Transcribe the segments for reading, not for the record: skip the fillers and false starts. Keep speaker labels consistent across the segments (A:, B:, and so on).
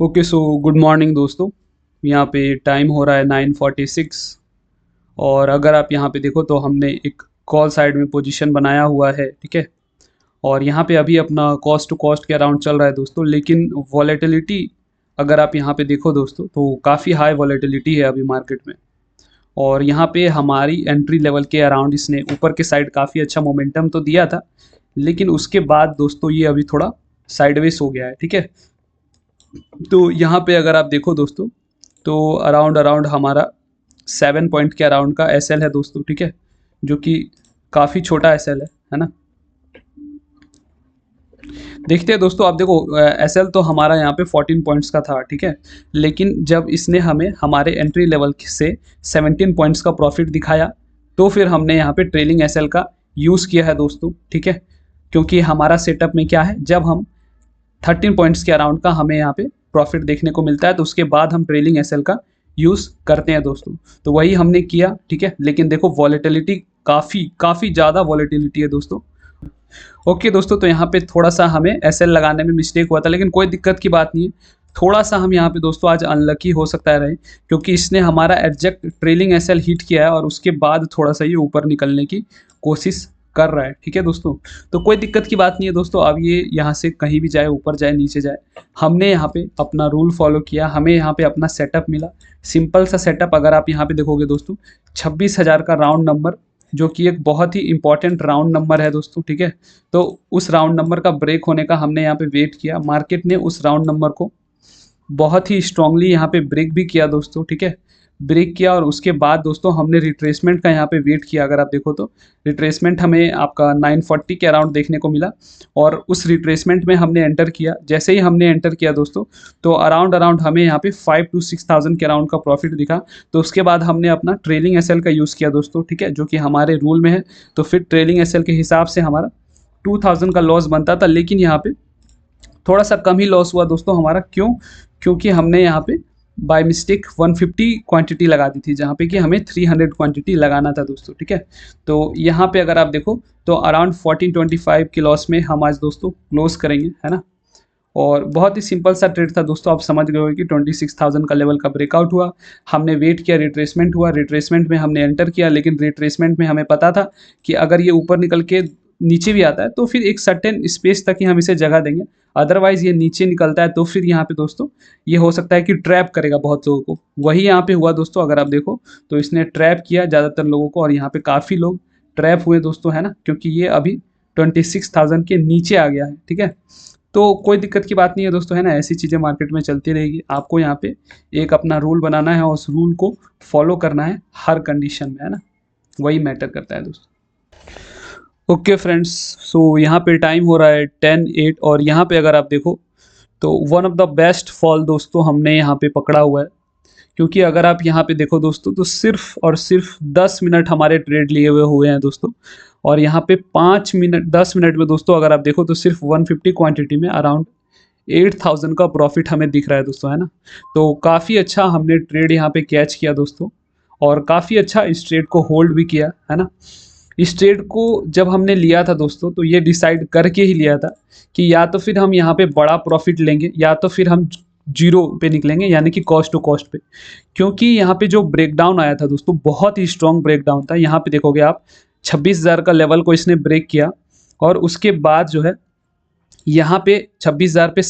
A: Okay so good morning दोस्तों। यहाँ पे टाइम हो रहा है 9:46 और अगर आप यहाँ पे देखो तो हमने एक कॉल साइड में पोजीशन बनाया हुआ है, ठीक है। और यहाँ पे अभी अपना कॉस्ट टू कॉस्ट के अराउंड चल रहा है दोस्तों, लेकिन वॉलेटिलिटी अगर आप यहाँ पे देखो दोस्तों तो काफ़ी हाई वॉलेटिलिटी है अभी मार्केट में। और यहाँ पे हमारी एंट्री लेवल के अराउंड इसने ऊपर के साइड काफ़ी अच्छा मोमेंटम तो दिया था, लेकिन उसके बाद दोस्तों ये अभी थोड़ा साइडवेज हो गया है, ठीक है। तो यहाँ पे अगर आप देखो दोस्तों तो अराउंड अराउंड हमारा 7 पॉइंट के अराउंड का एसएल है दोस्तों, ठीक है, जो कि काफ़ी छोटा एसएल है ना। देखते हैं दोस्तों, आप देखो एसएल तो हमारा यहाँ पे 14 पॉइंट्स का था, ठीक है, लेकिन जब इसने हमें हमारे एंट्री लेवल से 17 पॉइंट्स का प्रॉफिट दिखाया तो फिर हमने यहाँ पे ट्रेलिंग एसएल का यूज़ किया है दोस्तों, ठीक है। क्योंकि हमारा सेटअप में क्या है, जब हम 13 पॉइंट्स के अराउंड का हमें यहाँ पे प्रॉफिट देखने को मिलता है तो उसके बाद हम ट्रेलिंग एसएल का यूज़ करते हैं दोस्तों। तो वही हमने किया, ठीक है। लेकिन देखो वॉलेटिलिटी काफ़ी ज़्यादा वॉलेटिलिटी है दोस्तों। ओके दोस्तों, तो यहाँ पे थोड़ा सा हमें एसएल लगाने में मिस्टेक हुआ था, लेकिन कोई दिक्कत की बात नहीं है। थोड़ा सा हम यहाँ पे दोस्तों आज अनलकी हो सकता है रहे, क्योंकि इसने हमारा एग्जैक्ट ट्रेलिंग एसएल हिट किया है और उसके बाद थोड़ा सा ये ऊपर निकलने की कोशिश कर रहा है, ठीक है दोस्तों। तो कोई दिक्कत की बात नहीं है दोस्तों। अब ये यहाँ से कहीं भी जाए, ऊपर जाए नीचे जाए, हमने यहाँ पे अपना रूल फॉलो किया, हमें यहाँ पे अपना सेटअप मिला। सिंपल सा सेटअप अगर आप यहाँ पे देखोगे दोस्तों, 26,000 का राउंड नंबर, जो कि एक बहुत ही इंपॉर्टेंट राउंड नंबर है दोस्तों, ठीक है। तो उस राउंड नंबर का ब्रेक होने का हमने यहाँ पे वेट किया। मार्केट ने उस राउंड नंबर को बहुत ही स्ट्रांगली यहाँ पे ब्रेक भी किया दोस्तों, ठीक है। ब्रेक किया और उसके बाद दोस्तों हमने रिट्रेसमेंट का यहाँ पे वेट किया। अगर आप देखो तो रिट्रेसमेंट हमें आपका 940 के अराउंड देखने को मिला और उस रिट्रेसमेंट में हमने एंटर किया। जैसे ही हमने एंटर किया दोस्तों तो अराउंड अराउंड हमें यहाँ पे 5 to 6,000 के अराउंड का प्रॉफिट दिखा। तो उसके बाद हमने अपना ट्रेलिंग एसएल का यूज़ किया दोस्तों, ठीक है, जो कि हमारे रूल में है। तो फिर ट्रेलिंग एसएल के हिसाब से हमारा 2,000 का लॉस बनता था, लेकिन यहाँ पे थोड़ा सा कम ही लॉस हुआ दोस्तों हमारा। क्यों? क्योंकि हमने यहाँ पे बाय मिस्टेक 150 क्वांटिटी लगा दी थी, जहाँ पे कि हमें 300 क्वांटिटी लगाना था दोस्तों, ठीक है। तो यहाँ पे अगर आप देखो तो अराउंड 1425 के लॉस में हम आज दोस्तों क्लोज करेंगे, है ना। और बहुत ही सिंपल सा ट्रेड था दोस्तों। आप समझ गए हो कि 26,000 का लेवल का ब्रेकआउट हुआ, हमने वेट किया, रिट्रेसमेंट हुआ, रिट्रेसमेंट में हमने एंटर किया। लेकिन रिट्रेसमेंट में हमें पता था कि अगर ये ऊपर निकल के नीचे भी आता है तो फिर एक सर्टेन स्पेस तक ही हम इसे जगह देंगे। अदरवाइज़ ये नीचे निकलता है तो फिर यहाँ पे दोस्तों ये हो सकता है कि ट्रैप करेगा बहुत लोगों को। वही यहाँ पे हुआ दोस्तों। अगर आप देखो तो इसने ट्रैप किया ज़्यादातर लोगों को और यहाँ पे काफ़ी लोग ट्रैप हुए दोस्तों, है ना, क्योंकि ये अभी 26,000 के नीचे आ गया है, ठीक है। तो कोई दिक्कत की बात नहीं है दोस्तों, है ना। ऐसी चीज़ें मार्केट में चलती रहेगी। आपको यहाँ पे एक अपना रूल बनाना है और उस रूल को फॉलो करना है हर कंडीशन में, है ना। वही मैटर करता है दोस्तों। ओके फ्रेंड्स, सो यहाँ पे टाइम हो रहा है 10:08 और यहाँ पे अगर आप देखो तो one of the best fall दोस्तों हमने यहाँ पे पकड़ा हुआ है। क्योंकि अगर आप यहाँ पे देखो दोस्तों तो सिर्फ और सिर्फ 10 मिनट हमारे ट्रेड लिए हुए हैं दोस्तों। और यहाँ पे 5 मिनट 10 मिनट में दोस्तों अगर आप देखो तो सिर्फ 150 क्वांटिटी में अराउंड 8,000 का प्रॉफिट हमें दिख रहा है दोस्तों, है ना। तो काफ़ी अच्छा हमने ट्रेड यहाँ पे कैच किया दोस्तों और काफ़ी अच्छा इस ट्रेड को होल्ड भी किया, है ना। इस ट्रेड को जब हमने लिया था दोस्तों तो ये डिसाइड करके ही लिया था कि या तो फिर हम यहाँ पे बड़ा प्रॉफिट लेंगे या तो फिर हम जीरो पे निकलेंगे, यानी कि कॉस्ट टू कॉस्ट पे। क्योंकि यहाँ पे जो ब्रेकडाउन आया था दोस्तों बहुत ही स्ट्रॉन्ग ब्रेकडाउन था। यहाँ पे देखोगे आप 26,000 का लेवल को इसने ब्रेक किया और उसके बाद जो है यहाँ पे 26,000 पे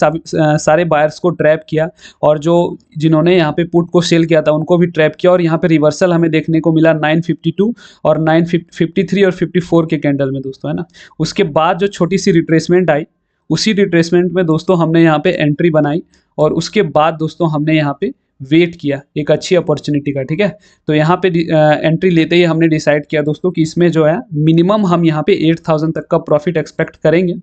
A: सारे बायर्स को ट्रैप किया और जो जिन्होंने यहाँ पे पुट को सेल किया था उनको भी ट्रैप किया। और यहाँ पे रिवर्सल हमें देखने को मिला 952 और 953 और 54 के कैंडल में दोस्तों, है ना। उसके बाद जो छोटी सी रिट्रेसमेंट आई, उसी रिट्रेसमेंट में दोस्तों हमने यहाँ पे एंट्री बनाई और उसके बाद दोस्तों हमने यहाँ पे वेट किया एक अच्छी अपॉर्चुनिटी का, ठीक है। तो यहाँ पे एंट्री लेते ही हमने डिसाइड किया दोस्तों कि इसमें जो है मिनिमम हम यहाँ पे 8,000 तक का प्रॉफिट एक्सपेक्ट करेंगे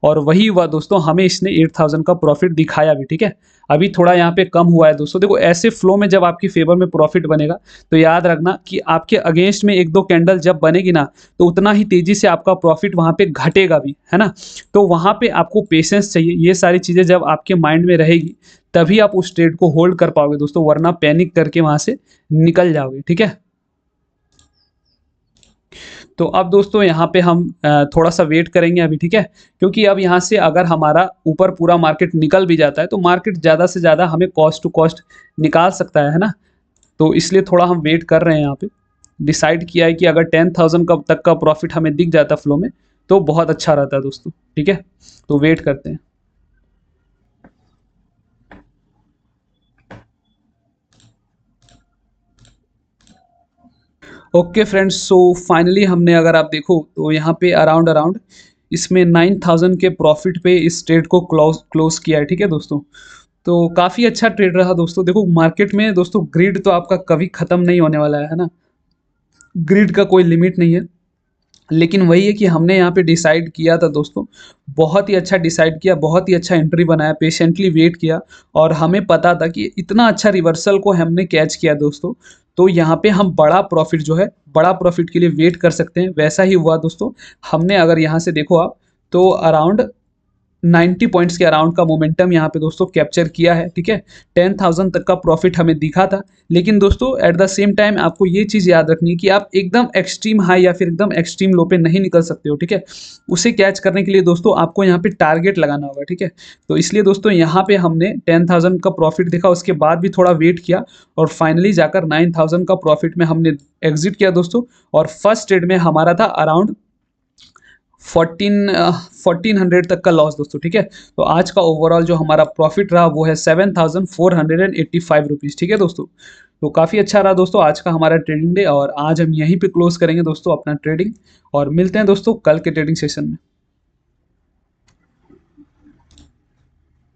A: और वही हुआ दोस्तों। हमें इसने 8,000 का प्रॉफिट दिखाया भी, ठीक है। अभी थोड़ा यहाँ पे कम हुआ है दोस्तों। देखो ऐसे फ्लो में जब आपकी फेवर में प्रॉफिट बनेगा तो याद रखना कि आपके अगेंस्ट में एक दो कैंडल जब बनेगी ना तो उतना ही तेजी से आपका प्रॉफिट वहाँ पे घटेगा भी, है ना। तो वहाँ पे आपको पेशेंस चाहिए। ये सारी चीज़ें जब आपके माइंड में रहेगी तभी आप उस ट्रेड को होल्ड कर पाओगे दोस्तों, वरना पैनिक करके वहाँ से निकल जाओगे, ठीक है। तो अब दोस्तों यहाँ पे हम थोड़ा सा वेट करेंगे अभी, ठीक है? क्योंकि अब यहाँ से अगर हमारा ऊपर पूरा मार्केट निकल भी जाता है, तो मार्केट ज़्यादा से ज़्यादा हमें कॉस्ट टू कॉस्ट निकाल सकता है ना? तो इसलिए थोड़ा हम वेट कर रहे हैं यहाँ पे। डिसाइड किया है कि अगर 10,000 का तक का प्रॉफ़िट हमें दिख जाता फ्लो में, तो बहुत अच्छा रहता है दोस्तों, ठीक है? तो वेट करते हैं। ओके फ्रेंड्स, सो फाइनली हमने, अगर आप देखो तो यहाँ पे अराउंड अराउंड इसमें 9,000 के प्रॉफिट पे इस ट्रेड को क्लोज किया है, ठीक है दोस्तों। तो काफ़ी अच्छा ट्रेड रहा दोस्तों। देखो मार्केट में दोस्तों ग्रिड तो आपका कभी ख़त्म नहीं होने वाला है ना? ग्रिड का कोई लिमिट नहीं है। लेकिन वही है कि हमने यहाँ पे डिसाइड किया था दोस्तों, बहुत ही अच्छा डिसाइड किया, बहुत ही अच्छा एंट्री बनाया, पेशेंटली वेट किया और हमें पता था कि इतना अच्छा रिवर्सल को हमने कैच किया दोस्तों, तो यहाँ पे हम बड़ा प्रॉफिट जो है, बड़ा प्रॉफिट के लिए वेट कर सकते हैं। वैसा ही हुआ दोस्तों। हमने अगर यहाँ से देखो आप, तो अराउंड 90 पॉइंट्स के अराउंड का मोमेंटम यहाँ पे दोस्तों कैप्चर किया है, ठीक है? 10,000 तक का प्रॉफिट हमें दिखा था। लेकिन दोस्तों एट द सेम टाइम आपको ये चीज़ याद रखनी है कि आप एकदम एक्सट्रीम हाई या फिर एकदम एक्सट्रीम लो पे नहीं निकल सकते हो, ठीक है? उसे कैच करने के लिए दोस्तों आपको यहाँ पे टारगेट लगाना होगा, ठीक है? तो इसलिए दोस्तों यहाँ पे हमने 10,000 का प्रॉफिट देखा, उसके बाद भी थोड़ा वेट किया और फाइनली जाकर 9,000 का प्रॉफिट में हमने एग्जिट किया दोस्तों। और फर्स्ट ट्रेड में हमारा था अराउंड 1400 तक का लॉस दोस्तों, ठीक है? तो आज का ओवरऑल जो हमारा प्रॉफिट रहा वो है 7,485 रुपीज़, ठीक है दोस्तों? तो काफ़ी अच्छा रहा दोस्तों आज का हमारा ट्रेडिंग डे, और आज हम यहीं पे क्लोज करेंगे दोस्तों अपना ट्रेडिंग, और मिलते हैं दोस्तों कल के ट्रेडिंग सेशन में।